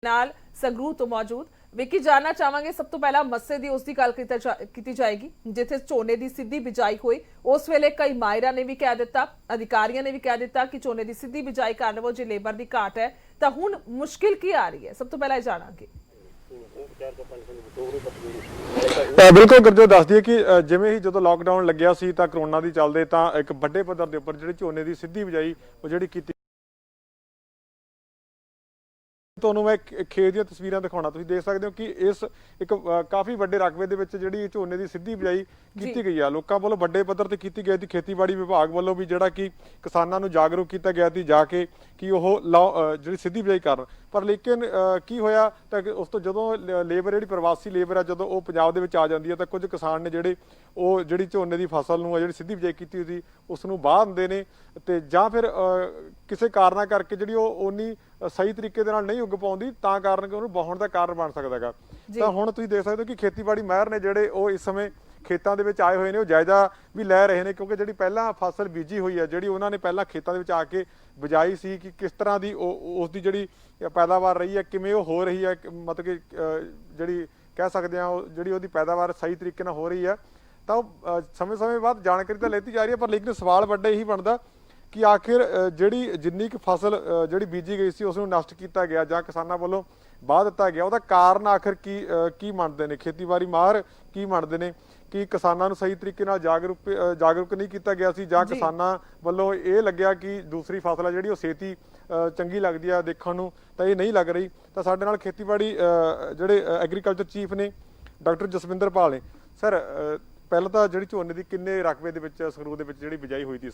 ਨਾਲ ਸੰਗਰੂਰ ਤੋਂ ਮੌਜੂਦ ਵਿਕੀ ਜਾਨਣਾ ਚਾਹਾਂਗੇ। ਸਭ ਤੋਂ ਪਹਿਲਾਂ ਮੱਸੇ ਦੀ ਉਸ ਦੀ ਗੱਲ ਕੀਤੀ ਜਾਏਗੀ ਜਿੱਥੇ ਝੋਨੇ ਦੀ ਸਿੱਧੀ ਬਿਜਾਈ ਹੋਈ। ਉਸ ਵੇਲੇ ਕਈ ਮਾਇਰਾਂ ਨੇ ਵੀ ਕਹਿ ਦਿੱਤਾ, ਅਧਿਕਾਰੀਆਂ ਨੇ ਵੀ ਕਹਿ ਦਿੱਤਾ ਕਿ ਝੋਨੇ ਦੀ ਸਿੱਧੀ ਬਿਜਾਈ ਕਰਨ ਲਵੋ, ਜੇ ਲੇਬਰ ਦੀ ਘਾਟ ਹੈ ਤਾਂ ਹੁਣ ਮੁਸ਼ਕਿਲ ਕੀ ਆ ਰਹੀ ਹੈ। ਸਭ ਤੋਂ ਪਹਿਲਾਂ ਇਹ ਜਾਣਾਂਗੇ। बिल्कुल गुरजो दस दिए कि जिवें ही जो लॉकडाउन लग्या सी तां करोना दी चलदे तां एक वड्डे पद्धर दे उपर जिहड़ी झोने दी सिद्धी बिजाई वो जिहड़ी कीती ਤੁਹਾਨੂੰ ਮੈਂ ਖੇਤ ਦੀਆਂ ਤਸਵੀਰਾਂ ਦਿਖਾਉਣਾ। ਤੁਸੀਂ ਦੇਖ ਸਕਦੇ ਹੋ ਕਿ ਇਸ ਇੱਕ ਕਾਫੀ ਵੱਡੇ ਰਕਬੇ ਦੇ ਵਿੱਚ ਜਿਹੜੀ ਝੋਨੇ ਦੀ ਸਿੱਧੀ ਬਿਜਾਈ ਕੀਤੀ ਗਈ ਆ। ਲੋਕਾਂ ਵੱਲੋਂ ਵੱਡੇ ਪੱਧਰ ਤੇ ਕੀਤੀ ਗਈ ਸੀ। ਖੇਤੀਬਾੜੀ ਵਿਭਾਗ ਵੱਲੋਂ ਵੀ ਜਿਹੜਾ ਕਿ ਕਿਸਾਨਾਂ ਨੂੰ ਜਾਗਰੂਕ ਕੀਤਾ ਗਿਆ ਸੀ ਜਾ ਕੇ ਕਿ ਉਹ ਜਿਹੜੀ ਸਿੱਧੀ ਬਿਜਾਈ ਕਰਨ। ਪਰ ਲੇਕਿਨ ਕੀ ਹੋਇਆ ਤਾਂ ਉਸ ਤੋਂ ਜਦੋਂ ਲੇਬਰ ਜਿਹੜੀ ਪ੍ਰਵਾਸੀ ਲੇਬਰ ਆ ਜਦੋਂ ਉਹ ਪੰਜਾਬ ਦੇ ਵਿੱਚ ਆ ਜਾਂਦੀ ਹੈ ਤਾਂ ਕੁਝ ਕਿਸਾਨ ਨੇ ਜਿਹੜੇ ਉਹ ਜਿਹੜੀ ਝੋਨੇ ਦੀ ਫਸਲ ਨੂੰ ਜਿਹੜੀ ਸਿੱਧੀ ਬਿਜਾਈ ਕੀਤੀ ਸੀ ਉਸ ਨੂੰ ਵਾਹ ਦਿੰਦੇ ਨੇ ਤੇ ਜਾਂ ਫਿਰ ਕਿਸੇ ਕਾਰਨਾਂ ਕਰਕੇ ਜਿਹੜੀ ਉਹ ਉਨੀ ਸਹੀ ਤਰੀਕੇ ਦੇ ਨਾਲ ਨਹੀਂ ਉੱਗ ਪਾਉਂਦੀ ਤਾਂ ਕਾਰਨ ਕਿ ਉਹਨੂੰ ਵਾਹੁਣ ਦਾ ਕਾਰਨ ਬਣ ਸਕਦਾ ਹੈਗਾ। ਤਾਂ ਹੁਣ ਤੁਸੀਂ ਦੇਖ ਸਕਦੇ ਹੋ ਕਿ ਖੇਤੀਬਾੜੀ ਮਾਹਿਰ ਨੇ ਜਿਹੜੇ ਉਹ ਇਸ ਸਮੇਂ ਖੇਤਾਂ ਦੇ ਵਿੱਚ ਆਏ ਹੋਏ ਨੇ, ਉਹ ਜਾਇਜ਼ਾ ਵੀ ਲੈ ਰਹੇ ਨੇ ਕਿਉਂਕਿ ਜਿਹੜੀ ਪਹਿਲਾਂ ਫਸਲ ਬੀਜੀ ਹੋਈ ਹੈ ਜਿਹੜੀ ਉਹਨਾਂ ਨੇ ਪਹਿਲਾਂ ਖੇਤਾਂ ਦੇ ਵਿੱਚ ਆ ਕੇ ਬਿਜਾਈ ਸੀ ਕਿ ਕਿਸ ਤਰ੍ਹਾਂ ਦੀ ਉਸ ਦੀ ਜਿਹੜੀ ਪੈਦਾਵਾਰ ਰਹੀ ਹੈ, ਕਿਵੇਂ ਉਹ ਹੋ ਰਹੀ ਹੈ, ਮਤਲਬ ਕਿ ਜਿਹੜੀ ਕਹਿ ਸਕਦੇ ਹਾਂ ਉਹ ਜਿਹੜੀ ਉਹਦੀ ਪੈਦਾਵਾਰ ਸਹੀ ਤਰੀਕੇ ਨਾਲ ਹੋ ਰਹੀ ਹੈ। ਤਾਂ ਉਹ ਸਮੇਂ ਬਾਅਦ ਜਾਣਕਾਰੀ ਤਾਂ ਲੈਤੀ ਜਾ ਰਹੀ ਹੈ ਪਰ ਲੇਕਿਨ ਸਵਾਲ ਵੱਡਾ ਇਹੀ ਬਣਦਾ ਕਿ ਆਖਿਰ ਜਿਹੜੀ ਜਿੰਨੀ ਕੁ ਫਸਲ ਜਿਹੜੀ ਬੀਜੀ ਗਈ ਸੀ ਉਸ ਨੂੰ ਨਸ਼ਟ ਕੀਤਾ ਗਿਆ ਜਾਂ ਕਿਸਾਨਾਂ ਵੱਲੋਂ ਵਾਹ ਦਿੱਤਾ ਗਿਆ, ਉਹਦਾ ਕਾਰਨ ਆਖਿਰ ਕੀ ਮੰਨਦੇ ਨੇ ਖੇਤੀਬਾੜੀ ਮਾਹਰ, ਕੀ ਮੰਨਦੇ ਨੇ ਕਿ ਕਿਸਾਨਾਂ ਨੂੰ ਸਹੀ ਤਰੀਕੇ ਨਾਲ ਜਾਗਰੂਕ ਨਹੀਂ ਕੀਤਾ ਗਿਆ ਸੀ ਜਾਂ ਕਿਸਾਨਾਂ ਵੱਲੋਂ ਇਹ ਲੱਗਿਆ ਕਿ ਦੂਸਰੀ ਫਸਲ ਆ ਜਿਹੜੀ ਉਹ ਛੇਤੀ ਚੰਗੀ ਲੱਗਦੀ ਆ ਦੇਖਣ ਨੂੰ ਤਾਂ ਇਹ ਨਹੀਂ ਲੱਗ ਰਹੀ। ਤਾਂ ਸਾਡੇ ਨਾਲ ਖੇਤੀਬਾੜੀ ਜਿਹੜੇ ਐਗਰੀਕਲਚਰ ਚੀਫ ਨੇ ਡਾਕਟਰ ਜਸਵਿੰਦਰ ਪਾਲ ਨੇ। ਸਰ ਪਹਿਲਾਂ ਤਾਂ ਜਿਹੜੀ ਝੋਨੇ ਦੀ ਕਿੰਨੇ ਰਕਬੇ ਦੇ ਵਿੱਚ ਸੰਗਰੂਰ ਦੇ ਵਿੱਚ ਜਿਹੜੀ ਬਿਜਾਈ ਹੋਈ ਸੀ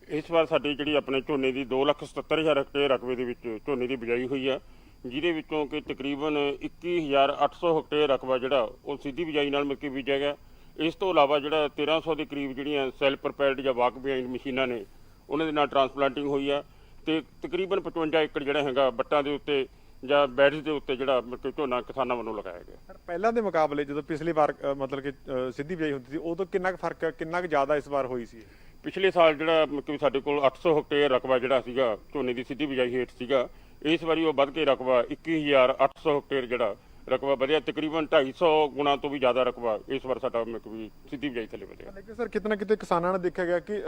ਇਸ ਵਾਰ ਸਾਡੀ ਜਿਹੜੀ ਆਪਣੇ ਝੋਨੇ ਦੀ 2,77,000 ਰਕਬੇ ਦੇ ਵਿੱਚ ਝੋਨੇ ਦੀ ਬਿਜਾਈ ਹੋਈ ਆ, ਜਿਹਦੇ ਵਿੱਚੋਂ ਕਿ ਤਕਰੀਬਨ 21,800 ਹੈਕਟੇਅਰ ਰਕਬਾ ਜਿਹੜਾ ਉਹ ਸਿੱਧੀ ਬਿਜਾਈ ਨਾਲ ਮਿਲ ਕੇ ਬੀਜਿਆ ਗਿਆ। ਇਸ ਤੋਂ ਇਲਾਵਾ ਜਿਹੜਾ 1,300 ਦੇ ਕਰੀਬ ਜਿਹੜੀਆਂ ਸੈਲ ਪ੍ਰਪੈਲਡ ਜਾਂ ਵਾਕ ਬਿਹਾਈਂਡ ਮਸ਼ੀਨਾਂ ਨੇ ਉਹਨਾਂ ਦੇ ਨਾਲ ਟਰਾਂਸਪਲਾਂਟਿੰਗ ਹੋਈ ਆ ਤੇ ਤਕਰੀਬਨ 55 ਏਕੜ ਜਿਹੜਾ ਹੈਗਾ ਬੱਟਾਂ ਦੇ ਉੱਤੇ ਜਾਂ ਬੈਡਸ ਦੇ ਉੱਤੇ ਜਿਹੜਾ ਮਤਲਬ ਝੋਨਾ ਕਿਸਾਨਾਂ ਵੱਲੋਂ ਲਗਾਇਆ ਗਿਆ। ਸਰ ਪਹਿਲਾਂ ਦੇ ਮੁਕਾਬਲੇ ਜਦੋਂ ਪਿਛਲੀ ਵਾਰ ਮਤਲਬ ਕਿ ਸਿੱਧੀ ਬਿਜਾਈ ਹੁੰਦੀ ਸੀ ਉਦੋਂ ਕਿੰਨਾ ਕੁ ਫਰਕ ਕਿੰਨਾ ਕੁ ਜ਼ਿਆਦਾ ਇਸ ਵਾਰ ਹੋਈ ਸੀ? ਪਿਛਲੇ ਸਾਲ ਜਿਹੜਾ ਮਤਲਬ ਸਾਡੇ ਕੋਲ 800 ਹੈਕਟੇਅਰ ਰਕਬਾ ਜਿਹੜਾ ਸੀਗਾ ਝੋਨੇ ਦੀ ਸਿੱਧੀ ਬਿਜਾਈ ਹੇਠ ਸੀਗਾ, ਇਸ ਵਾਰੀ ਉਹ ਵੱਧ ਕੇ ਰਕਬਾ 21,800 ਹੈਕਟੇਅਰ ਜਿਹੜਾ ਰਕਬਾ ਵਧਿਆ, ਤਕਰੀਬਨ 250 ਗੁਣਾ ਤੋਂ ਵੀ ਜ਼ਿਆਦਾ ਰਕਬਾ ਇਸ ਵਾਰ ਸਾਡਾ ਮਤਲਬ ਸਿੱਧੀ ਬਿਜਾਈ ਥੱਲੇ ਵਧਿਆ। ਲੇਕਿਨ ਸਰ ਕਿਤੇ ਨਾ ਕਿਤੇ ਕਿਸਾਨਾਂ ਨੇ ਦੇਖਿਆ ਗਿਆ ਕਿ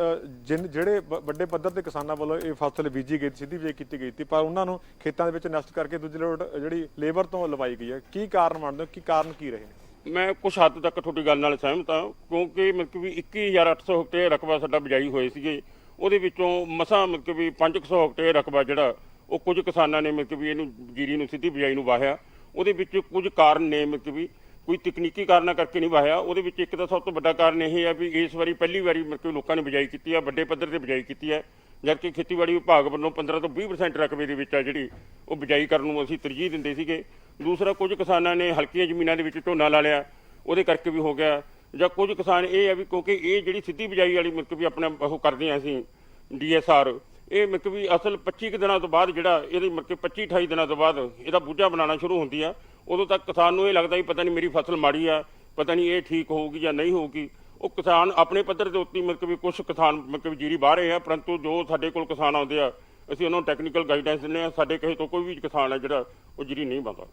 ਜਿਹੜੇ ਵੱਡੇ ਪੱਧਰ ਤੇ ਕਿਸਾਨਾਂ ਵੱਲੋਂ ਇਹ ਫਸਲ ਬੀਜੀ ਗਈ ਸਿੱਧੀ ਬਿਜਾਈ ਕੀਤੀ ਗਈ ਸੀ ਪਰ ਉਹਨਾਂ ਨੂੰ ਖੇਤਾਂ ਦੇ ਵਿੱਚ ਨਸ਼ਟ ਕਰਕੇ ਦੂਜੀ ਲੋਟ ਜਿਹੜੀ ਲੇਬਰ ਤੋਂ ਲਵਾਈ ਗਈ ਹੈ। ਕੀ ਕਾਰਨ ਮੰਨਦੇ ਹੋ, ਕੀ ਕਾਰਨ ਕੀ ਰਹੇ ਨੇ? ਮੈਂ ਕੁਛ ਹੱਦ ਤੱਕ ਤੁਹਾਡੀ ਗੱਲ ਨਾਲ ਸਹਿਮਤ ਹਾਂ ਕਿਉਂਕਿ ਮਤਲਬ ਵੀ 21,800 ਹੈਕਟੇਅਰ ਰਕਬਾ ਸਾਡਾ ਬਿਜਾਈ ਹੋਏ ਸੀਗੇ, ਉਹਦੇ ਵਿੱਚੋਂ ਮਸਾਂ ਮਤਲਬ ਵੀ 500 ਹੈਕਟੇਅਰ ਰਕਬਾ ਜਿਹੜਾ ਉਹ ਕੁਝ ਕਿਸਾਨਾਂ ਨੇ ਮਤਲਬ ਵੀ ਇਹਨੂੰ ਜੀਰੀ ਨੂੰ ਸਿੱਧੀ ਬਿਜਾਈ ਨੂੰ ਵਾਹਿਆ। ਉਹਦੇ ਵਿੱਚ ਕੁਝ ਕਾਰਨ ਨੇ ਮਤਲਬ ਵੀ ਕੋਈ ਤਕਨੀਕੀ ਕਾਰਨਾਂ ਕਰਕੇ ਨਹੀਂ ਵਾਹਿਆ। ਉਹਦੇ ਵਿੱਚ ਇੱਕ ਤਾਂ ਸਭ ਤੋਂ ਵੱਡਾ ਕਾਰਨ ਇਹ ਹੈ ਵੀ ਇਸ ਵਾਰੀ ਪਹਿਲੀ ਵਾਰੀ ਮਤਲਬ ਲੋਕਾਂ ਨੇ ਬਿਜਾਈ ਕੀਤੀ ਹੈ, ਵੱਡੇ ਪੱਧਰ ਤੇ ਬਿਜਾਈ ਕੀਤੀ ਹੈ, ਜਦਕਿ ਖੇਤੀਬਾੜੀ ਵਿਭਾਗ ਵੱਲੋਂ 15 ਤੋਂ 20% ਰਕਬੇ ਦੇ ਵਿੱਚ ਆ ਜਿਹੜੀ ਉਹ ਬਿਜਾਈ ਕਰਨ ਨੂੰ ਅਸੀਂ ਤਰਜੀਹ ਦਿੰਦੇ ਸੀਗੇ। ਦੂਸਰਾ ਕੁਝ ਕਿਸਾਨਾਂ ਨੇ ਹਲਕੀਆਂ ਜ਼ਮੀਨਾਂ ਦੇ ਵਿੱਚ ਝੋਨਾ ਲਾ ਲਿਆ, ਉਹਦੇ ਕਰਕੇ ਵੀ ਹੋ ਗਿਆ। ਜਾਂ ਕੁਝ ਕਿਸਾਨ ਇਹ ਹੈ ਵੀ ਕਿਉਂਕਿ ਇਹ ਜਿਹੜੀ ਸਿੱਧੀ ਬਿਜਾਈ ਵਾਲੀ ਮਤਲਬ ਵੀ ਆਪਣਾ ਉਹ ਕਰਦੇ ਹਾਂ ਅਸੀਂ DSR, ਇਹ ਮਤਲਬ ਵੀ ਅਸਲ 25 ਕੁ ਦਿਨਾਂ ਤੋਂ ਬਾਅਦ ਜਿਹੜਾ ਇਹਦੀ ਮਤਲਬ 25-28 ਦਿਨਾਂ ਤੋਂ ਬਾਅਦ ਇਹਦਾ ਬੂਝਾ ਬਣਾਉਣਾ ਸ਼ੁਰੂ ਹੁੰਦੀ ਆ। ਉਦੋਂ ਤੱਕ ਕਿਸਾਨ ਨੂੰ ਇਹ ਲੱਗਦਾ ਵੀ ਪਤਾ ਨਹੀਂ ਮੇਰੀ ਫਸਲ ਮਾੜੀ ਆ, ਪਤਾ ਨਹੀਂ ਇਹ ਠੀਕ ਹੋਊਗੀ ਜਾਂ ਨਹੀਂ ਹੋਊਗੀ। ਉਹ ਕਿਸਾਨ ਆਪਣੇ ਪੱਧਰ ਦੇ ਉੱਤੇ ਮਤਲਬ ਵੀ ਕੁਝ ਕਿਸਾਨ ਮਤਲਬ ਜੀਰੀ ਵਾਹ ਰਹੇ ਆ, ਪਰੰਤੂ ਜੋ ਸਾਡੇ ਕੋਲ ਕਿਸਾਨ ਆਉਂਦੇ ਆ ਅਸੀਂ ਉਹਨਾਂ ਨੂੰ ਟੈਕਨੀਕਲ ਗਾਈਡੈਂਸ ਦਿੰਦੇ ਆ। ਸਾਡੇ ਕਿਸੇ ਤੋਂ ਕੋਈ ਵੀ ਕਿਸਾਨ ਹੈ ਜਿਹੜਾ ਉਹ ਜੀਰੀ ਨਹੀਂ ਵਾਹੁੰਦਾ।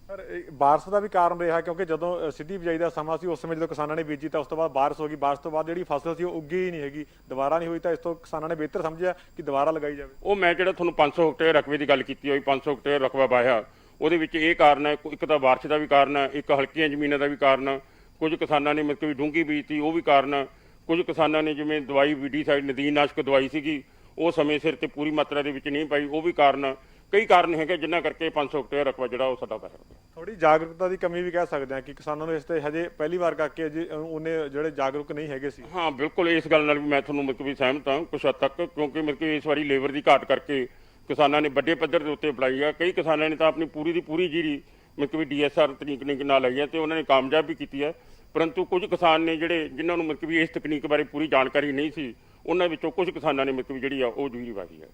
ਸਰ ਬਾਰਿਸ਼ ਦਾ ਵੀ ਕਾਰਨ ਰਿਹਾ ਕਿਉਂਕਿ ਜਦੋਂ ਸਿੱਧੀ ਬਿਜਾਈ ਦਾ ਸਮਾਂ ਸੀ ਉਸ ਸਮੇਂ ਜਦੋਂ ਕਿਸਾਨਾਂ ਨੇ ਬੀਜੀ ਤਾਂ ਉਸ ਤੋਂ ਬਾਅਦ ਬਾਰਿਸ਼ ਹੋ ਗਈ, ਬਾਰਿਸ਼ ਤੋਂ ਬਾਅਦ ਜਿਹੜੀ ਫਸਲ ਸੀ ਉਹ ਉੱਗੀ ਹੀ ਨਹੀਂ ਹੈਗੀ, ਦੁਬਾਰਾ ਨਹੀਂ ਹੋਈ। ਤਾਂ ਇਸ ਤੋਂ ਕਿਸਾਨਾਂ ਨੇ ਬਿਹਤਰ ਸਮਝਿਆ ਕਿ ਦੁਬਾਰਾ ਲਗਾਈ ਜਾਵੇ। ਉਹ ਮੈਂ ਜਿਹੜਾ ਤੁਹਾਨੂੰ 500 ਹੈਕਟੇਅਰ ਰਕਬੇ ਦੀ ਗੱਲ ਕੀਤੀ ਹੋਈ, 500 ਹੈਕਟੇਅਰ ਰਕਬਾ ਵਾਹਿਆ, ਉਹਦੇ ਵਿੱਚ ਇਹ ਕਾਰਨ ਹੈ, ਇੱਕ ਤਾਂ ਬਾਰਿਸ਼ ਦਾ ਵੀ ਕਾਰਨ ਹੈ, ਇੱਕ ਹਲਕੀਆਂ ਜ਼ਮੀਨਾਂ ਦਾ ਵੀ ਕਾਰਨ ਹੈ। ਕੁਝ ਕਿਸਾਨਾਂ ਨੇ ਮਤਲਬ ਡੂੰਘੀ ਬੀਜਤੀ ਉਹ ਵੀ ਕਾਰਨ ਹੈ। ਕੁਝ ਕਿਸਾਨਾਂ ਨੇ ਜਿਵੇਂ ਦਵਾਈ ਵੀਡੀਸਾਈਡ ਨਦੀਨਨਾਸ਼ਕ ਦਵਾਈ ਸੀਗੀ ਉਹ ਸਮੇਂ ਸਿਰ ਤੇ ਪੂਰੀ ਮਾਤਰਾ ਦੇ ਵਿੱਚ ਨਹੀਂ ਪਾਈ, ਉਹ ਵੀ ਕਾਰਨ। ਕਈ ਕਾਰਨ ਹੈਗੇ ਜਿਨ੍ਹਾਂ ਕਰਕੇ 500 ਹੈਕਟੇਅਰ ਰਕਬਾ ਜਿਹੜਾ ਉਹ ਸਾਡਾ ਵਾਹਿਆ। ਥੋੜੀ ਜਾਗਰੂਕਤਾ ਦੀ ਕਮੀ ਵੀ ਕਹਿ ਸਕਦੇ ਹਾਂ ਕਿ ਕਿਸਾਨਾਂ ਨੂੰ ਇਸ ਤੇ ਹਜੇ ਪਹਿਲੀ ਵਾਰ ਕਰਕੇ ਉਹਨੇ ਜਿਹੜੇ ਜਾਗਰੂਕ ਨਹੀਂ ਹੈਗੇ ਸੀ। ਹਾਂ ਬਿਲਕੁਲ, ਇਸ ਗੱਲ ਨਾਲ ਵੀ ਮੈਂ ਤੁਹਾਨੂੰ ਮਤਲਬ ਵੀ ਸਹਿਮਤ ਹਾਂ ਕੁਛ ਹੱਦ ਤੱਕ ਕਿਉਂਕਿ ਮਤਲਬ ਇਸ ਵਾਰੀ ਲੇਬਰ ਦੀ ਘਾਟ ਕਰਕੇ ਕਿਸਾਨਾਂ ਨੇ ਵੱਡੇ ਪੱਧਰ ਦੇ ਉੱਤੇ ਅਪਲਾਈ ਆ। ਕਈ ਕਿਸਾਨਾਂ ਨੇ ਤਾਂ ਆਪਣੀ ਪੂਰੀ ਦੀ ਪੂਰੀ ਜੀਰੀ ਮਤਲਬ ਵੀ DSR ਤਕਨੀਕ ਨਾਲ ਲਈ ਹੈ ਤੇ ਉਹਨਾਂ ਨੇ ਕਾਮਯਾਬ ਵੀ ਕੀਤੀ ਹੈ। ਪਰੰਤੂ ਕੁਝ ਕਿਸਾਨ ਨੇ ਜਿਹੜੇ ਜਿਨ੍ਹਾਂ ਨੂੰ ਮਤਲਬ ਵੀ ਇਸ ਤਕਨੀਕ ਬਾਰੇ ਪੂਰੀ ਜਾਣਕਾਰੀ ਨਹੀਂ ਸੀ, ਉਹਨਾਂ ਵਿੱਚੋਂ ਕੁਝ ਕਿਸਾਨਾਂ ਨੇ ਮਤਲਬ ਜਿਹੜੀ ਆ ਉਹ ਜੀਰੀ ਵਾਹੀ ਹੈ।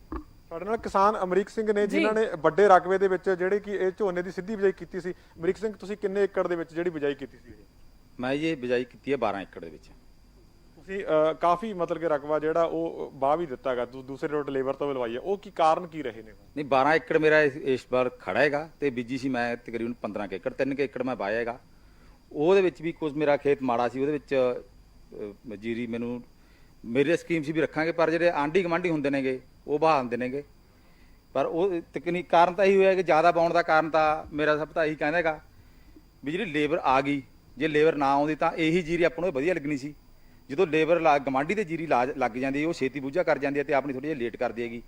ਸਾਡੇ ਨਾਲ ਕਿਸਾਨ ਅਮਰੀਕ ਸਿੰਘ ਨੇ ਜਿਨ੍ਹਾਂ ਨੇ ਵੱਡੇ ਰਕਬੇ ਦੇ ਵਿੱਚ ਜਿਹੜੇ ਕਿ ਇਹ ਝੋਨੇ ਦੀ ਸਿੱਧੀ ਬਿਜਾਈ ਕੀਤੀ ਸੀ। ਅਮਰੀਕ ਸਿੰਘ ਤੁਸੀਂ ਕਿੰਨੇ ਏਕੜ ਦੇ ਵਿੱਚ ਜਿਹੜੀ ਬਿਜਾਈ ਕੀਤੀ ਸੀ? ਮੈਂ ਜੀ ਬਿਜਾਈ ਕੀਤੀ ਹੈ 12 ਏਕੜ ਦੇ ਵਿੱਚ। ਤੁਸੀਂ ਕਾਫੀ ਮਤਲਬ ਕਿ ਰਕਬਾ ਜਿਹੜਾ ਉਹ ਵਾਹ ਵੀ ਦਿੱਤਾ ਹੈਗਾ, ਦੂਸਰੇ ਰੋਡ ਲੇਬਰ ਤੋਂ ਵੀ ਲਵਾਈ ਹੈ, ਉਹ ਕੀ ਕਾਰਨ ਕੀ ਰਹੇ ਨੇ? ਨਹੀਂ 12 ਏਕੜ ਮੇਰਾ ਇਸ ਵਾਰ ਖੜਾ ਹੈਗਾ ਤੇ ਬੀਜੀ ਸੀ ਮੈਂ ਤਕਰੀਬਨ 15 ਕੁ ਏਕੜ, 3 ਕੁ ਏਕੜ ਮੈਂ ਵਾਹਿਆ ਹੈਗਾ। ਉਹਦੇ ਵਿੱਚ ਵੀ ਕੁਝ ਮੇਰਾ ਖੇਤ ਮਾੜਾ ਸੀ, ਉਹਦੇ ਵਿੱਚ ਜੀਰੀ ਮੈਨੂੰ ਮੇਰੀ ਸਕੀਮ ਸੀ ਵੀ ਰੱਖਾਂਗੇ, ਪਰ ਜਿਹੜੇ ਆਂਢੀ ਗਵਾਂਢੀ ਹੁੰਦੇ ਨੇਗੇ ਉਹ ਬਹਾ ਦਿੰਦੇ ਨੇਗੇ। ਪਰ ਉਹ ਤਕਨੀਕ ਕਾਰਨ ਤਾਂ ਇਹੀ ਹੋਇਆ ਕਿ ਜ਼ਿਆਦਾ ਪਾਉਣ ਦਾ ਕਾਰਨ ਤਾਂ ਮੇਰਾ ਸਭ ਤਾਂ ਇਹੀ ਕਹਿੰਦਾ ਹੈਗਾ ਵੀ ਜਿਹੜੀ ਲੇਬਰ ਆ ਗਈ, ਜੇ ਲੇਬਰ ਨਾ ਆਉਂਦੀ ਤਾਂ ਇਹੀ ਜੀਰੀ ਆਪਾਂ ਨੂੰ ਵਧੀਆ ਲੱਗਣੀ ਸੀ। ਜਦੋਂ ਲੇਬਰ ਗਵਾਂਢੀ ਤੇ ਜੀਰੀ ਲੱਗ ਜਾਂਦੀ ਹੈ, ਉਹ ਛੇਤੀ ਬੂਝਾ ਕਰ ਜਾਂਦੀ ਹੈ ਤੇ ਆਪਣੀ ਥੋੜੀ ਜਿਹੀ ਲੇਟ ਕਰਦੀ ਹੈਗੀ,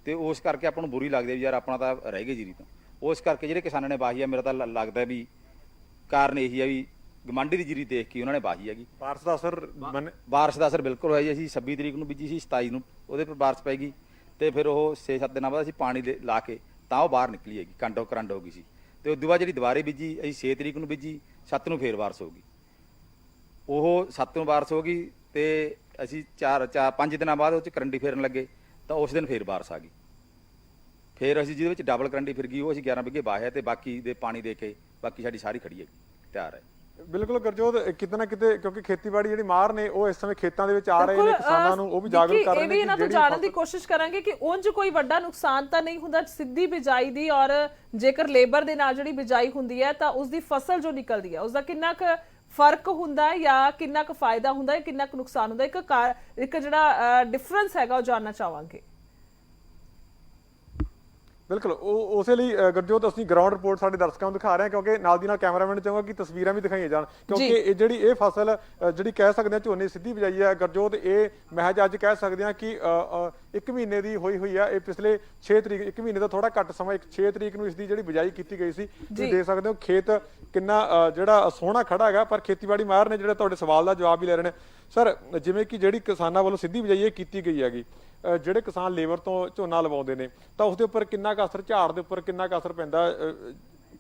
ਤੇ ਉਸ ਕਰਕੇ ਆਪਾਂ ਨੂੰ ਬੁਰੀ ਲੱਗਦੀ ਹੈ ਵੀ ਯਾਰ ਆਪਣਾ ਤਾਂ ਰਹਿ ਗਈ ਜੀਰੀ ਤੋਂ। ਉਸ ਕਰਕੇ ਜਿਹੜੇ ਕਿਸਾਨਾਂ ਨੇ ਵਾਹੀ ਆ, ਮੇਰਾ ਤਾਂ ਲੱਗਦਾ ਵੀ ਕਾਰਨ ਇਹੀ ਆ ਵੀ ਗਵਾਂਢੀ ਦੀ ਜੀਰੀ ਦੇਖ ਕੇ ਉਹਨਾਂ ਨੇ ਵਾਹੀ ਹੈਗੀ। ਬਾਰਿਸ਼ ਦਾ ਅਸਰ ਬਾਰਿਸ਼ ਦਾ ਅਸਰ ਬਿਲਕੁਲ ਹੋਇਆ ਜੀ। ਅਸੀਂ 26 ਤਰੀਕ ਨੂੰ ਬੀਜੀ ਸੀ, 27 ਨੂੰ ਉਹਦੇ ਪਰ ਬਾਰਿਸ਼ ਪੈ ਗਈ ਤੇ ਫਿਰ ਉਹ 6-7 ਦਿਨਾਂ ਬਾਅਦ ਅਸੀਂ ਪਾਣੀ ਲਾ ਕੇ ਤਾਂ ਉਹ ਬਾਹਰ ਨਿਕਲੀ ਹੈਗੀ, ਕੰਡੋ ਕਰੰਡ ਹੋ ਗਈ ਸੀ। ਤੇ ਉਸ ਤੋਂ ਬਾਅਦ ਜਿਹੜੀ ਦੁਬਾਰੇ ਬੀਜੀ ਅਸੀਂ 6 ਤਰੀਕ ਨੂੰ ਬੀਜੀ, 7 ਨੂੰ ਫੇਰ ਬਾਰਿਸ਼ ਹੋ ਗਈ। ਉਹ 7 ਨੂੰ ਬਾਰਿਸ਼ ਹੋ ਗਈ ਤੇ ਅਸੀਂ 4-5 ਦਿਨਾਂ ਬਾਅਦ ਉਹ 'ਚ ਕਰੰਡੀ ਫੇਰਨ ਲੱਗੇ ਤਾਂ ਉਸ ਦਿਨ ਫੇਰ ਬਾਰਿਸ਼ ਆ ਗਈ। ਫਿਰ ਅਸੀਂ ਜਿਹਦੇ ਵਿੱਚ ਡਬਲ ਕਰੰਡੀ ਫਿਰ ਗਈ, ਉਹ ਅਸੀਂ 11 ਵਿਗੇ ਵਾਹਿਆ ਤੇ ਬਾਕੀ ਦੇ ਪਾਣੀ ਦੇ ਕੇ ਬਾਕੀ ਸਾਡੀ ਸਾਰੀ ਖੜੀ ਹੈਗੀ, ਤਿਆਰ ਹੈ। ਬਿਲਕੁਲ ਗੁਰਜੋਤ, ਕਿਤੇ ਨਾ ਕਿਤੇ ਕਿਉਂਕਿ ਖੇਤੀਬਾੜੀ ਜਿਹੜੀ ਮਾਰ ਨੇ ਉਹ ਇਸ ਸਮੇਂ ਖੇਤਾਂ ਦੇ ਵਿੱਚ ਆ ਰਹੇ ਨੇ, ਕਿਸਾਨਾਂ ਨੂੰ ਉਹ ਵੀ ਜਾਗਰੂਕ ਕਰ ਰਹੇ ਨੇ। ਇਹ ਵੀ ਇਹਨਾਂ ਤੋਂ ਜਾਣਨ ਦੀ ਕੋਸ਼ਿਸ਼ ਕਰਾਂਗੇ ਕਿ ਉਂਝ ਕੋਈ ਵੱਡਾ ਨੁਕਸਾਨ ਤਾਂ ਨਹੀਂ ਹੁੰਦਾ ਸਿੱਧੀ ਬਿਜਾਈ ਦੀ, ਔਰ ਜੇਕਰ ਲੇਬਰ ਦੇ ਨਾਲ ਜਿਹੜੀ ਬਿਜਾਈ ਹੁੰਦੀ ਹੈ ਤਾਂ ਉਸ ਦੀ ਫਸਲ ਜੋ ਨਿਕਲਦੀ ਹੈ ਉਸ ਦਾ ਕਿੰਨਾ ਕੁ ਫਰਕ ਹੁੰਦਾ ਹੈ ਜਾਂ ਕਿੰਨਾ ਕੁ ਫਾਇਦਾ ਹੁੰਦਾ ਹੈ, ਕਿੰਨਾ ਕੁ ਨੁਕਸਾਨ ਹੁੰਦਾ ਹੈ, ਇੱਕ ਜਿਹੜਾ ਡਿਫਰੈਂਸ ਹੈਗਾ ਉਹ ਜਾਣਨਾ ਚਾਹਾਂਗੇ। ਬਿਲਕੁਲ, ਉਹ ਉਸੇ ਲਈ ਗੁਰਜੋਤ ਅਸੀਂ ਗਰਾਊਂਡ ਰਿਪੋਰਟ ਸਾਡੇ ਦਰਸ਼ਕਾਂ ਨੂੰ ਦਿਖਾ ਰਹੇ ਹਾਂ, ਕਿਉਂਕਿ ਨਾਲ ਦੀ ਨਾਲ ਕੈਮਰਾਮੈਨ ਨੂੰ ਚਾਹਾਂਗਾ ਕਿ ਤਸਵੀਰਾਂ ਵੀ ਦਿਖਾਈਆਂ ਜਾਣ, ਕਿਉਂਕਿ ਇਹ ਫਸਲ ਜਿਹੜੀ ਕਹਿ ਸਕਦੇ ਹਾਂ ਝੋਨੇ ਸਿੱਧੀ ਬਿਜਾਈ ਹੈ ਗੁਰਜੋਤ, ਇਹ ਮਹਿਜ ਅੱਜ ਕਹਿ ਸਕਦੇ ਹਾਂ ਕਿ 1 ਮਹੀਨੇ ਦੀ ਹੋਈ ਆ। ਇਹ ਪਿਛਲੇ 6 ਤਰੀਕ 1 ਮਹੀਨੇ ਦਾ ਥੋੜਾ ਘੱਟ ਸਮਾਂ 6 ਤਰੀਕ ਨੂੰ ਇਸ ਦੀ ਜਿਹੜੀ ਬਿਜਾਈ ਕੀਤੀ ਗਈ ਸੀ। ਤੁਸੀਂ ਦੇਖ ਸਕਦੇ ਹੋ ਖੇਤ ਕਿੰਨਾ ਜਿਹੜਾ ਸੋਹਣਾ ਖੜਾ ਹੈਗਾ, ਪਰ ਖੇਤੀਬਾੜੀ ਮਾਹਰ ਨੇ ਜਿਹੜਾ ਤੁਹਾਡੇ ਸਵਾਲ ਦਾ ਜਵਾਬ ਵੀ ਲੈ ਰਹੇ ਨੇ। ਸਰ, ਜਿਵੇਂ ਕਿ ਜਿਹੜੀ ਕਿਸਾਨਾਂ ਵੱਲੋਂ ਸਿੱਧੀ ਬਿਜਾਈ ਇਹ ਕੀਤੀ ਗਈ ਹੈਗੀ, ਜਿਹੜੇ ਕਿਸਾਨ ਲੇਬਰ ਤੋਂ ਝੋਨਾ ਲਵਾਉਂਦੇ ਨੇ ਤਾਂ ਉਸ ਦੇ ਉੱਪਰ ਕਿੰਨਾ ਕੁ ਅਸਰ, ਝਾੜ ਦੇ ਉੱਪਰ ਕਿੰਨਾ ਕੁ ਅਸਰ ਪੈਂਦਾ?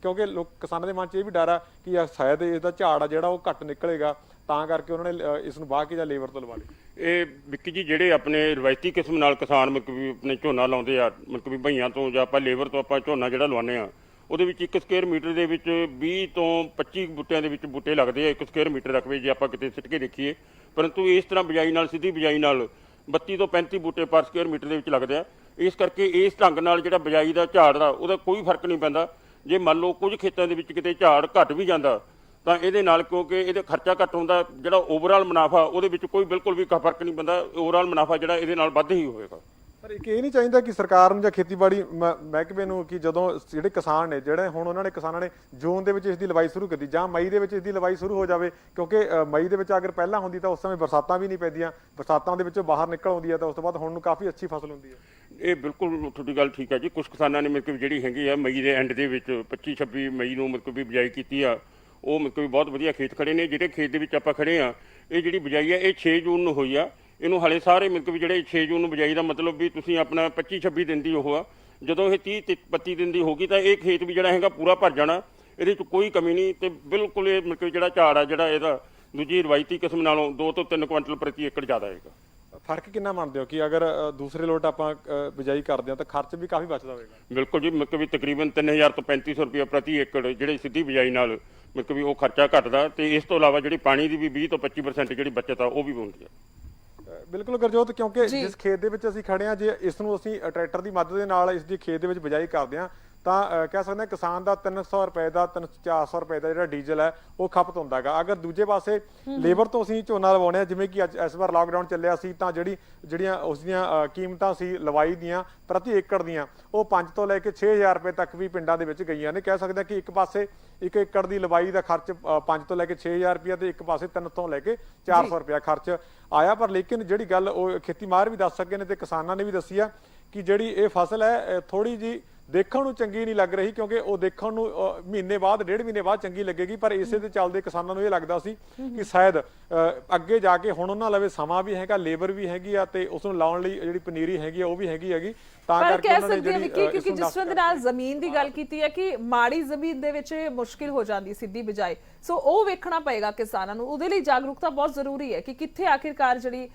ਕਿਉਂਕਿ ਕਿਸਾਨਾਂ ਦੇ ਮਨ 'ਚ ਇਹ ਵੀ ਡਰ ਆ ਕਿ ਸ਼ਾਇਦ ਇਹਦਾ ਝਾੜ ਆ ਜਿਹੜਾ ਉਹ ਘੱਟ ਨਿਕਲੇਗਾ, ਤਾਂ ਕਰਕੇ ਉਹਨਾਂ ਨੇ ਇਸ ਨੂੰ ਵਾਹ ਕੇ ਜਾਂ ਲੇਬਰ ਤੋਂ ਲਵਾ ਲਿਆ। ਇਹ ਵਿੱਕੀ ਜੀ ਜਿਹੜੇ ਆਪਣੇ ਰਵਾਇਤੀ ਕਿਸਮ ਨਾਲ ਕਿਸਾਨ ਮਤਲਬ ਵੀ ਆਪਣੇ ਝੋਨਾ ਲਾਉਂਦੇ ਆ, ਮਤਲਬ ਵੀ ਭਈਆਂ ਤੋਂ ਜਾਂ ਆਪਾਂ ਲੇਬਰ ਤੋਂ ਆਪਾਂ ਝੋਨਾ ਜਿਹੜਾ ਲਵਾਉਂਦੇ ਆ, ਉਹਦੇ ਵਿੱਚ 1 ਸਕੁਅਰ ਮੀਟਰ ਦੇ ਵਿੱਚ 20 ਤੋਂ 25 ਬੂਟਿਆਂ ਦੇ ਵਿੱਚ ਬੂਟੇ ਲੱਗਦੇ ਆ 1 ਸਕੁਅਰ ਮੀਟਰ ਰਕਬੇ, ਜੇ ਆਪਾਂ ਕਿਤੇ ਸਿੱਟ ਕੇ ਦੇਖੀਏ। ਪਰੰਤੂ ਇਸ ਤਰ੍ਹਾਂ ਬਿਜਾਈ ਨਾਲ, ਸਿੱਧੀ ਬਿਜਾਈ ਨਾਲ 32 ਤੋਂ 35 ਬੂਟੇ ਪਰ ਸਕੁਅਰ ਮੀਟਰ ਦੇ ਵਿੱਚ ਲੱਗਦੇ ਆ। ਇਸ ਕਰਕੇ ਇਸ ਢੰਗ ਨਾਲ ਜਿਹੜਾ ਬਿਜਾਈ ਦਾ ਝਾੜ ਦਾ ਉਹਦਾ ਕੋਈ ਫਰਕ ਨਹੀਂ ਪੈਂਦਾ। ਜੇ ਮੰਨ ਲਓ ਕੁਝ ਖੇਤਾਂ ਦੇ ਵਿੱਚ ਕਿਤੇ ਝਾੜ ਘਟ ਵੀ ਜਾਂਦਾ ਤਾਂ ਇਹਦੇ ਨਾਲ, ਕਿਉਂਕਿ ਇਹਦੇ ਖਰਚਾ ਘੱਟ ਹੁੰਦਾ, ਜਿਹੜਾ ਓਵਰਆਲ ਮੁਨਾਫਾ ਉਹਦੇ ਵਿੱਚ ਕੋਈ ਬਿਲਕੁਲ ਵੀ ਫਰਕ ਨਹੀਂ ਪੈਂਦਾ। ਓਵਰਆਲ ਮੁਨਾਫਾ ਜਿਹੜਾ ਇਹਦੇ ਨਾਲ ਵੱਧ ਹੀ ਹੋਵੇਗਾ। ਪਰ ਇੱਕ ਇਹ ਨਹੀਂ ਚਾਹੀਦਾ ਕਿ ਸਰਕਾਰ ਨੂੰ ਜਾਂ ਖੇਤੀਬਾੜੀ ਮਹਿਕਮੇ ਨੂੰ ਕਿ ਜਦੋਂ ਜਿਹੜੇ ਕਿਸਾਨ ਨੇ, ਜਿਹੜੇ ਹੁਣ ਉਹਨਾਂ ਨੇ ਕਿਸਾਨਾਂ ਨੇ ਜੂਨ ਦੇ ਵਿੱਚ ਇਸ ਦੀ ਲਵਾਈ ਸ਼ੁਰੂ ਕੀਤੀ ਜਾਂ ਮਈ ਦੇ ਵਿੱਚ ਇਸ ਦੀ ਲਵਾਈ ਸ਼ੁਰੂ ਹੋ ਜਾਵੇ, ਕਿਉਂਕਿ ਮਈ ਦੇ ਵਿੱਚ ਅਗਰ ਪਹਿਲਾਂ ਹੁੰਦੀ ਤਾਂ ਉਸ ਸਮੇਂ ਬਰਸਾਤਾਂ ਵੀ ਨਹੀਂ ਪੈਂਦੀਆਂ, ਬਰਸਾਤਾਂ ਦੇ ਵਿੱਚੋਂ ਬਾਹਰ ਨਿਕਲ ਆਉਂਦੀ ਹੈ ਤਾਂ ਉਸ ਤੋਂ ਬਾਅਦ ਹੁਣ ਨੂੰ ਕਾਫੀ ਅੱਛੀ ਫਸਲ ਹੁੰਦੀ ਹੈ। ਇਹ ਬਿਲਕੁਲ ਤੁਹਾਡੀ ਗੱਲ ਠੀਕ ਹੈ ਜੀ। ਕੁਝ ਕਿਸਾਨਾਂ ਨੇ ਮਤਲਬ ਜਿਹੜੀ ਹੈਗੀ ਆ ਮਈ ਦੇ ਐਂਡ ਦੇ ਵਿੱਚ 25-26 ਮਈ ਨੂੰ ਮਤਲਬ ਵੀ ਬਿਜਾਈ ਕੀਤੀ ਆ, ਉਹ ਮਤਲਬ ਬਹੁਤ ਵਧੀਆ ਖੇਤ ਖੜੇ ਨੇ। ਜਿਹੜੇ ਖੇਤ ਦੇ ਵਿੱਚ ਆਪਾਂ ਖੜੇ ਆ, ਇਹ ਜਿਹੜੀ ਬਿਜਾਈ ਆ ਇਹ 6 ਜੂਨ ਨੂੰ ਹੋਈ ਆ। ਇਹਨੂੰ ਹਲੇ ਸਾਰੇ ਮਤਲਬ ਜਿਹੜੇ 6 ਜੂਨ ਨੂੰ ਬਿਜਾਈ ਦਾ ਮਤਲਬ ਵੀ ਤੁਸੀਂ ਆਪਣਾ 25-26 ਦਿਨ ਦੀ ਉਹ ਆ, ਜਦੋਂ ਇਹ 30-32 ਦਿਨ ਦੀ ਹੋ ਗਈ ਤਾਂ ਇਹ ਖੇਤ ਵੀ ਜਿਹੜਾ ਹੈਗਾ ਪੂਰਾ ਭਰ ਜਾਣਾ, ਇਹਦੇ 'ਚ ਕੋਈ ਕਮੀ ਨਹੀਂ। ਤੇ ਬਿਲਕੁਲ ਇਹ ਮਤਲਬ ਜਿਹੜਾ ਝਾੜ ਆ ਜਿਹੜਾ ਇਹਦਾ ਦੂਜੀ ਰਵਾਇਤੀ ਕਿਸਮ ਨਾਲੋਂ 2 ਤੋਂ 3 ਕੁਇੰਟਲ ਪ੍ਰਤੀ ਏਕੜ ਜ਼ਿਆਦਾ ਹੈਗਾ। ਫਰਕ ਕਿੰਨਾ ਮੰਨਦੇ ਹੋ ਕਿ ਅਗਰ ਦੂਸਰੇ ਲੋਟ ਆਪਾਂ ਬਿਜਾਈ ਕਰਦੇ ਹਾਂ ਤਾਂ ਖਰਚ ਵੀ ਕਾਫੀ ਬਚਦਾ ਹੋਵੇਗਾ? ਬਿਲਕੁਲ ਜੀ, ਮਤਲਬ ਵੀ ਤਕਰੀਬਨ 3000 ਤੋਂ 3500 ਰੁਪਏ ਪ੍ਰਤੀ ਏਕੜ ਜਿਹੜੇ ਸਿੱਧੀ ਬਿਜਾਈ ਨਾਲ ਮਤਲਬ ਵੀ ਉਹ ਖਰਚਾ ਘਟਦਾ, ਤੇ ਇਸ ਤੋਂ ਇਲਾਵਾ ਜਿਹੜੀ ਪਾਣੀ ਦੀ ਵੀ 20 ਤੋਂ 25% ਜਿਹੜੀ ਬਚਤ ਆ ਉਹ ਵੀ ਹੁੰਦੀ ਆ। ਬਿਲਕੁਲ ਗੁਰਜੋਤ, ਕਿਉਂਕਿ ਜਿਸ ਖੇਤ ਦੇ ਵਿੱਚ ਅਸੀਂ ਖੜੇ ਹਾਂ, ਜੇ ਇਸ ਨੂੰ ਅਸੀਂ ਟਰੈਕਟਰ ਦੀ ਮਦਦ ਦੇ ਨਾਲ ਇਸ ਦੀ ਖੇਤ ਦੇ ਵਿੱਚ ਬਿਜਾਈ ਕਰਦੇ ਹਾਂ ਤਾਂ ਕਹਿ ਸਕਦੇ ਹਾਂ ਕਿਸਾਨ ਦਾ 300 ਰੁਪਏ ਦਾ 400 ਰੁਪਏ ਦਾ ਜਿਹੜਾ ਡੀਜ਼ਲ ਹੈ ਉਹ ਖਪਤ ਹੁੰਦਾ ਹੈਗਾ। ਅਗਰ ਦੂਜੇ ਪਾਸੇ ਲੇਬਰ ਤੋਂ ਅਸੀਂ ਝੋਨਾ ਲਵਾਉਂਦੇ ਹਾਂ, ਜਿਵੇਂ ਕਿ ਅੱਜ ਇਸ ਵਾਰ ਲਾਕਡਾਊਨ ਚੱਲਿਆ ਸੀ, ਤਾਂ ਜਿਹੜੀਆਂ ਉਸ ਦੀਆਂ ਕੀਮਤਾਂ ਸੀ ਲਵਾਈ ਦੀਆਂ ਪ੍ਰਤੀ ਏਕੜ ਦੀਆਂ, ਉਹ 5 ਤੋਂ ਲੈ ਕੇ 6000 ਰੁਪਏ ਤੱਕ ਵੀ ਪਿੰਡਾਂ ਦੇ ਵਿੱਚ ਗਈਆਂ ਨੇ। ਕਹਿ ਸਕਦੇ ਹਾਂ ਕਿ ਇੱਕ ਪਾਸੇ 1 ਏਕੜ ਦੀ ਲਵਾਈ ਦਾ ਖਰਚ 5 ਤੋਂ ਲੈ ਕੇ 6000 ਰੁਪਇਆ ਤੇ ਇੱਕ ਪਾਸੇ 3 ਤੋਂ ਲੈ ਕੇ 400 ਰੁਪਇਆ ਖਰਚ ਆਇਆ। ਪਰ ਲੇਕਿਨ ਜਿਹੜੀ ਗੱਲ ਉਹ ਖੇਤੀ ਮਾਹਰ ਵੀ ਦੱਸ ਸਕੇ ਨੇ ਤੇ ਕਿਸਾਨਾਂ ਨੇ ਵੀ ਦੱਸੀ ਆ ਕਿ ਜਿਹੜੀ ਇਹ ਫਸਲ ਹੈ ਥੋੜੀ ਜੀ ਦੇਖਣ ਨੂੰ ਚੰਗੀ ਨਹੀਂ ਲੱਗ ਰਹੀ, ਕਿਉਂਕਿ ਉਹ ਦੇਖਣ ਨੂੰ ਮਹੀਨੇ ਬਾਅਦ 1.5 ਮਹੀਨੇ ਬਾਅਦ ਚੰਗੀ ਲੱਗੇਗੀ, ਪਰ ਇਸੇ ਦੇ ਚੱਲਦੇ ਕਿਸਾਨਾਂ ਨੂੰ ਇਹ ਲੱਗਦਾ ਸੀ ਕਿ ਸ਼ਾਇਦ ਅੱਗੇ ਜਾ ਕੇ ਹੁਣ ਉਹਨਾਂ ਲਵੇ ਸਮਾਂ ਵੀ ਹੈਗਾ, ਲੇਬਰ ਵੀ ਹੈਗੀ ਆ ਤੇ ਉਸ ਨੂੰ ਲਾਉਣ ਲਈ ਜਿਹੜੀ ਪਨੀਰੀ ਹੈਗੀ ਆ ਉਹ ਵੀ ਹੈਗੀ। ਤਾਂ ਕਰਕੇ ਕਹਿ ਸਕਦੇ ਹਾਂ ਕਿਉਂਕਿ ਜਿਸ ਤਰ੍ਹਾਂ ਦੇ ਨਾਲ ਜ਼ਮੀਨ ਦੀ ਗੱਲ ਕੀਤੀ ਹੈ ਕਿ ਮਾੜੀ ਜ਼ਮੀਨ ਦੇ ਵਿੱਚ ਮੁਸ਼ਕਿਲ ਹੋ ਜਾਂਦੀ ਸਿੱਧੀ ਬਿਜਾਈ, ਸੋ ਉਹ ਵੇਖਣਾ ਪਏਗਾ ਕਿਸਾਨਾਂ ਨੂੰ। ਉਹਦੇ ਲਈ ਜਾਗਰੂਕਤਾ ਬਹੁਤ ਜ਼ਰੂਰੀ ਹੈ ਕਿ ਕਿੱਥੇ ਆਖਿਰਕਾਰ ਜਿਹੜੀ